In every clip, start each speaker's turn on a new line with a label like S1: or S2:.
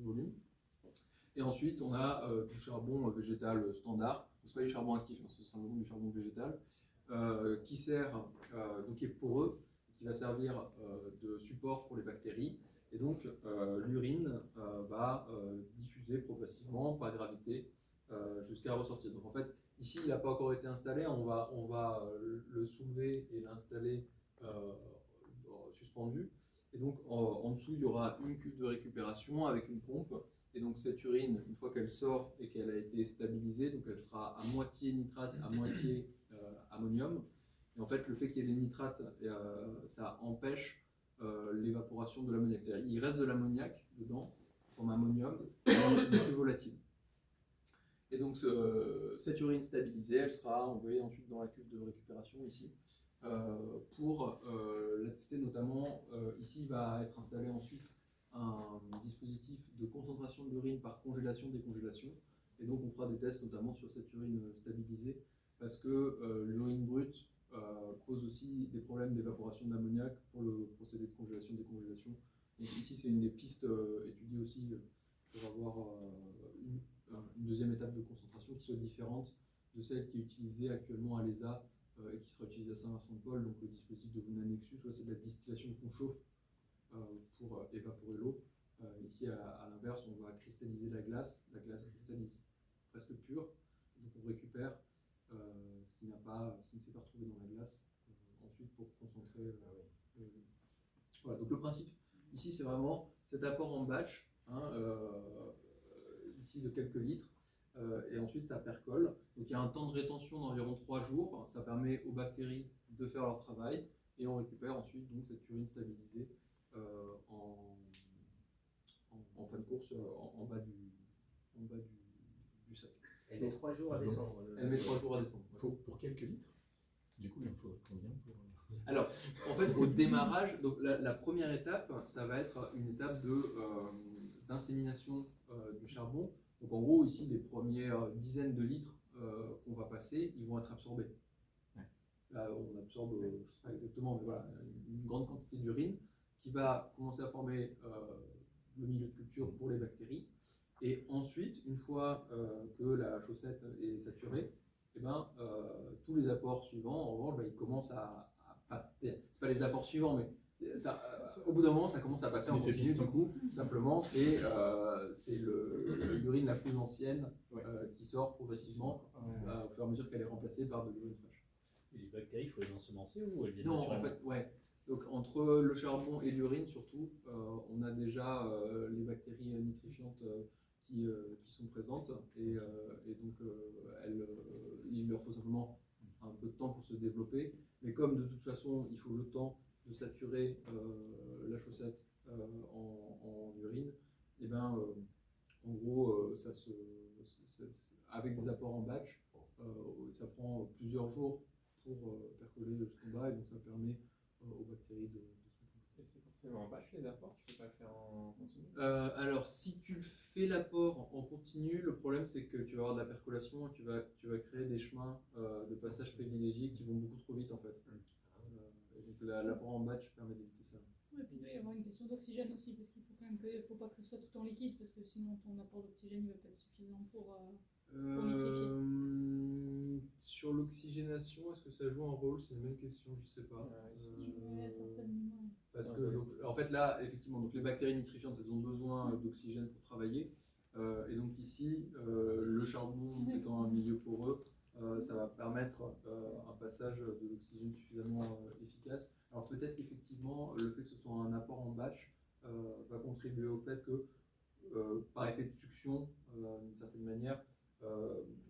S1: volume. Et ensuite, on a du charbon végétal standard. Ce n'est pas du charbon actif, c'est simplement du charbon végétal, qui sert, donc qui est poreux, qui va servir de support pour les bactéries. Et donc, l'urine va diffuser progressivement par gravité jusqu'à ressortir. Donc, en fait, ici, il n'a pas encore été installé. On va le soulever et l'installer suspendu. Et donc, en dessous, il y aura une cuve de récupération avec une pompe. Et donc, cette urine, une fois qu'elle sort et qu'elle a été stabilisée, donc elle sera à moitié nitrate, à moitié ammonium. Et en fait, le fait qu'il y ait des nitrates, ça empêche l'évaporation de l'ammoniac. C'est-à-dire il reste de l'ammoniac dedans, comme ammonium, mais il est plus volatile. Et donc, cette urine stabilisée, elle sera envoyée ensuite dans la cuve de récupération ici, pour la tester notamment. Ici, il va être installé ensuite un dispositif de concentration de l'urine par congélation-décongélation. Et donc, on fera des tests notamment sur cette urine stabilisée, parce que l'urine brute pose aussi des problèmes d'évaporation d'ammoniac pour le procédé de congélation-décongélation. Donc ici, c'est une des pistes étudiées aussi pour avoir une deuxième étape de concentration qui soit différente de celle qui est utilisée actuellement à l'ESA et qui sera utilisée à Saint-Vincent-de-Paul, donc le dispositif de Vuna-Nexus, soit c'est de la distillation qu'on chauffe pour évaporer l'eau. Ici, à l'inverse, on va cristalliser la glace cristallise presque pure, donc on récupère ce qui ne s'est pas retrouvé dans la glace ensuite pour concentrer. Voilà, donc le principe ici, c'est vraiment cet apport en batch, ici de quelques litres, et ensuite ça percole. Donc il y a un temps de rétention d'environ 3 jours, ça permet aux bactéries de faire leur travail, et on récupère ensuite donc, cette urine stabilisée en fin de course en bas du sac.
S2: Elle met 3 jours à descendre.
S1: Elle met 3 jours à descendre.
S3: Pour quelques litres? Du coup, il en faut combien pour...
S1: Alors, en fait, au démarrage, donc la première étape, ça va être une étape d'insémination du charbon. Donc, en gros, ici, les premières dizaines de litres qu'on va passer, ils vont être absorbés. Ouais. Là, on absorbe, je ne sais pas exactement, mais voilà, une grande quantité d'urine qui va commencer à former le milieu de culture pour les bactéries. Et ensuite, une fois que la chaussette est saturée, eh ben, tous les apports suivants, en revanche, ils commencent c'est pas les apports suivants, mais au bout d'un moment, ça commence à passer en continu. Du coup, simplement, c'est l'urine la plus ancienne qui sort progressivement au fur et à mesure qu'elle est remplacée par de l'urine fraîche.
S4: Et les bactéries, il faut les ensemencer ou elles viennent
S1: naturellement ? Non, en fait, ouais. Donc, entre le charbon et l'urine, surtout, on a déjà les bactéries nitrifiantes qui sont présentes, et donc il leur faut simplement un peu de temps pour se développer, mais comme de toute façon il faut le temps de saturer la chaussette en urine, et ben en gros avec des apports en batch, ça prend plusieurs jours pour percoler jusqu'en bas, et donc ça permet aux bactéries de
S5: c'est forcément en batch les apports, tu peux pas le faire en continu?
S1: Alors si tu fais l'apport en continu, le problème c'est que tu vas avoir de la percolation et tu vas créer des chemins de passage privilégiés qui vont beaucoup trop vite en fait. Et donc l'apport en batch permet d'éviter ça.
S6: Ouais, puis il doit y avoir une question d'oxygène aussi, parce qu'il faut quand même faut pas que ce soit tout en liquide, parce que sinon ton apport d'oxygène ne va pas être suffisant pour nitrifier.
S1: Sur l'oxygénation, est-ce que ça joue un rôle? C'est une bonne question, je sais pas.
S6: Certainement.
S1: Parce que donc, en fait là, effectivement, donc les bactéries nitrifiantes, elles ont besoin d'oxygène pour travailler. Et donc ici, le charbon étant un milieu poreux, ça va permettre un passage de l'oxygène suffisamment efficace. Alors peut-être qu'effectivement, le fait que ce soit un apport en batch va contribuer au fait que, par effet de succión, d'une certaine manière,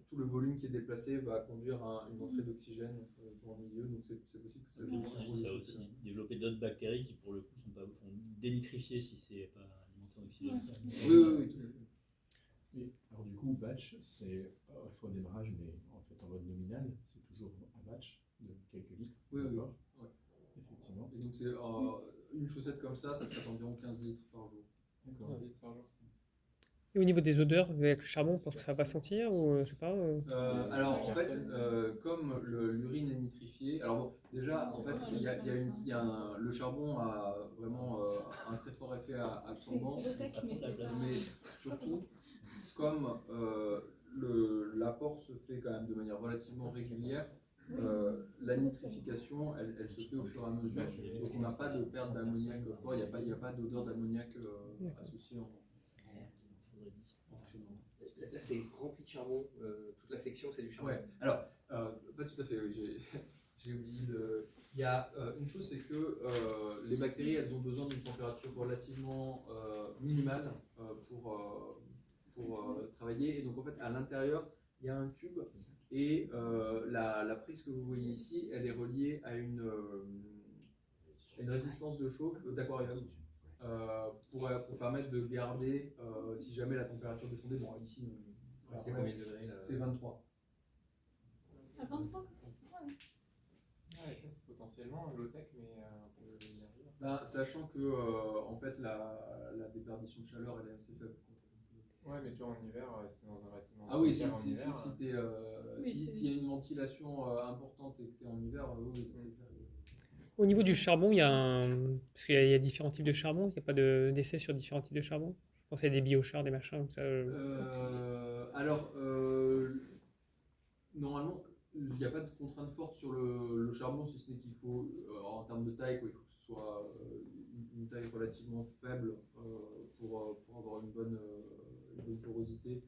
S1: tout le volume qui est déplacé va conduire à une entrée d'oxygène dans le milieu, donc c'est possible que ça joue un rôle.
S4: Ça a aussi développé d'autres bactéries qui pour le coup font dénitrifier si c'est pas alimenté en oxygène.
S1: Oui, tout à fait.
S3: Et alors du coup, batch, c'est il faut un démarrage, mais en fait en mode nominal, c'est toujours un batch de quelques litres.
S1: Oui.
S3: Effectivement.
S1: Et donc c'est une chaussette comme ça traite environ 15 litres par jour.
S5: 15 litres par jour.
S7: Et au niveau des odeurs, avec le charbon, on pense que ça va pas sentir ou je sais pas.
S1: Alors en fait, comme l'urine est nitrifiée, alors bon, déjà en fait, le charbon a vraiment un très fort effet absorbant, surtout, comme l'apport se fait quand même de manière relativement régulière, la nitrification, elle se fait au fur et à mesure. Donc on n'a pas de perte d'ammoniac fort, il n'y a pas d'odeur d'ammoniac associée en fonctionnement.
S2: Là, c'est rempli de charbon. Toute la section, c'est du charbon.
S1: Ouais, alors, pas tout à fait, oui, j'ai oublié de... Il y a une chose, c'est que les bactéries, elles ont besoin d'une température relativement minimale pour travailler. Et donc, en fait, à l'intérieur, il y a un tube et la prise que vous voyez ici, elle est reliée à une résistance de chauffe d'aquarium. Pour permettre de garder, si jamais la température descendait, bon ici
S2: C'est combien de degrés là?
S1: c'est 23.
S6: À 23?
S5: Ouais, ça c'est potentiellement low-tech, mais un peu énergie.
S1: Ben, sachant que en fait la déperdition de chaleur elle est assez faible.
S5: Ouais, mais tu vois, en hiver, c'est dans un bâtiment.
S1: Ah oui,
S5: en hiver,
S1: s'il y a une ventilation importante et que tu es en hiver, oui, c'est clair.
S7: Au niveau du charbon, parce qu'il y a différents types de charbon, il n'y a pas d'essai sur différents types de charbon. Je pense qu'il y a des biochars, des machins comme ça.
S1: Alors, normalement, il n'y a pas de contrainte forte sur le charbon, si ce n'est qu'il faut, en termes de taille, quoi, il faut que ce soit une taille relativement faible pour avoir une bonne porosité,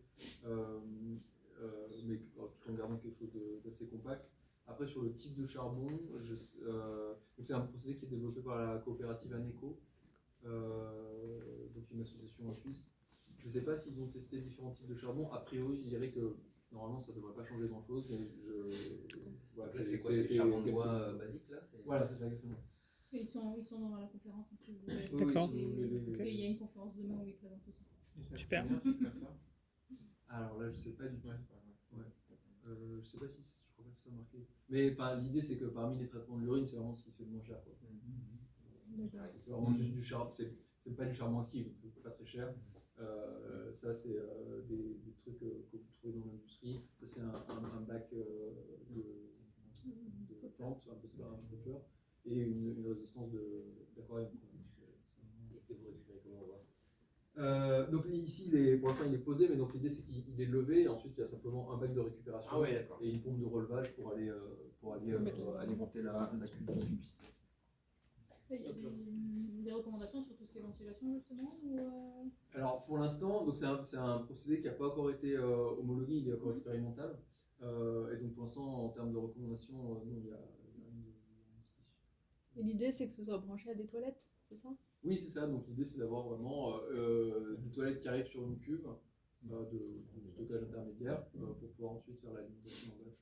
S1: mais tout en gardant quelque chose d'assez compact. Après, sur le type de charbon, donc c'est un procédé qui est développé par la coopérative Aneco, donc une association en Suisse. Je ne sais pas s'ils ont testé différents types de charbon. A priori, je dirais que normalement, ça ne devrait pas changer grand-chose, mais voilà,
S2: c'est quoi? C'est le charbon de bois basique là?
S1: Voilà, c'est ça exactement.
S6: Ils sont dans la conférence ici. Vous voulez.
S7: D'accord.
S1: Oui, si vous voulez
S6: Et il y a une conférence demain où ils présentent aussi.
S5: Et ça
S7: Super.
S5: fait combien, un truc comme ça?
S1: Alors là, je ne sais pas du tout.
S5: Ouais, c'est pas grave.
S1: Je ne sais pas si je crois pas que ce soit marqué. Mais l'idée, c'est que parmi les traitements de l'urine, c'est vraiment ce qui se fait de moins cher, quoi.
S6: D'accord.
S1: C'est vraiment juste du charbon. C'est pas du charbon actif, donc pas très cher. Ça, c'est des trucs que vous trouvez dans l'industrie. Ça, c'est un bac de plantes, un peu fleur, et une résistance d'aquarium.
S2: Et vous récupérez comment on voit?
S1: Donc ici, pour l'instant, il est posé, mais donc l'idée, c'est qu'il est levé, et ensuite, il y a simplement un bac de récupération
S2: Ah ouais, d'accord.
S1: et une pompe de relevage pour aller alimenter la culture.
S6: Et il y a des recommandations sur tout ce qui est ventilation justement
S1: Alors pour l'instant, donc c'est un procédé qui n'a pas encore été homologué, il est encore expérimental. Et donc pour l'instant, en termes de recommandations, non, il y a rien de spécifique.
S8: Et l'idée, c'est que ce soit branché à des toilettes, c'est ça?
S1: Oui, c'est ça. Donc l'idée, c'est d'avoir vraiment des toilettes qui arrivent sur une cuve de stockage intermédiaire pour pouvoir ensuite faire l'alimentation en batch.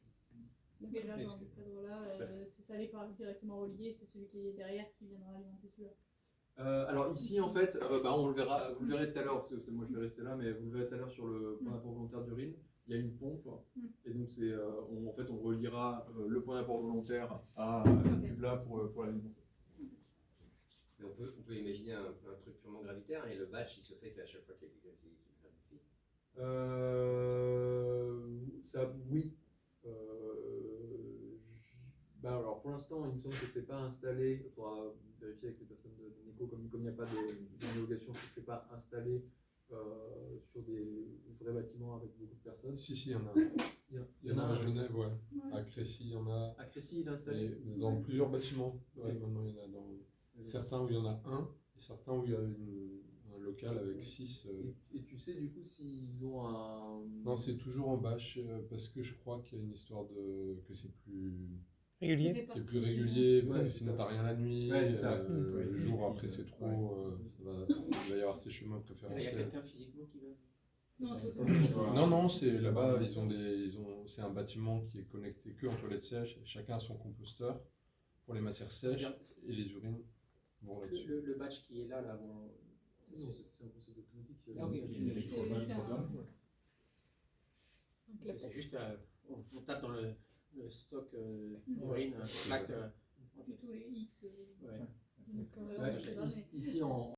S6: Et là,
S5: Est-ce
S6: dans ce cadre-là, c'est salé par directement relié, c'est celui qui est derrière qui viendra alimenter celui-là.
S1: Alors ici, en fait, on le verra, vous le verrez tout à l'heure, parce que moi je vais rester là, mais vous le verrez tout à l'heure sur le point d'apport volontaire d'urine. Il y a une pompe, et donc en fait, on reliera le point d'apport volontaire à cette cuve-là pour l'alimenter.
S2: Mais on peut imaginer un truc purement gravitaire et le batch il se fait qu'à chaque fois qu'il y a quelqu'un qui fait du pied.
S1: Ça, oui. Alors pour l'instant, il me semble que c'est pas installé. Il faudra vérifier avec les personnes de Nico, comme il n'y a pas d'homologation, je crois que c'est pas installé sur des vrais bâtiments avec beaucoup de personnes.
S9: Si, il y en a.
S1: Il y en a
S9: à
S1: un.
S9: Genève, ouais. À Crécy, il y en a.
S1: À Crécy, il est installé.
S9: Et dans plusieurs bâtiments. Ouais,
S1: Ok.
S9: maintenant, il y en a dans certains où il y en a un, et certains où il y a un local avec 6.
S1: Et tu sais du coup s'ils ont un.
S9: Non, c'est toujours en bâche parce que je crois qu'il y a une histoire que c'est plus
S7: Régulier.
S9: régulier, parce
S1: Ouais,
S9: que
S1: c'est
S9: sinon
S1: ça.
S9: t'as rien la nuit.
S1: Ouais, c'est ça.
S9: Le
S3: Ouais,
S9: jour
S3: ils
S9: après c'est
S3: utilisent,
S9: trop. Il va y avoir ces chemins
S2: Il y a
S9: préférentiels.
S2: quelqu'un physiquement qui va.
S6: Non, c'est automatique.
S9: Non, c'est là-bas, c'est un bâtiment qui est connecté que en toilette sèche. Chacun a son composteur pour les matières sèches et les urines vont là-dessus.
S2: Le batch qui est là, bon.
S1: Non, c'est un procédé automatique.
S2: Ah, ok.
S3: Il y a une électrobase dedans.
S2: C'est juste on tape dans le stock urine, clac.
S6: Tous les X.
S2: Ouais.
S6: Donc,
S1: Ouais,
S6: je sais pas, mais-
S1: ici en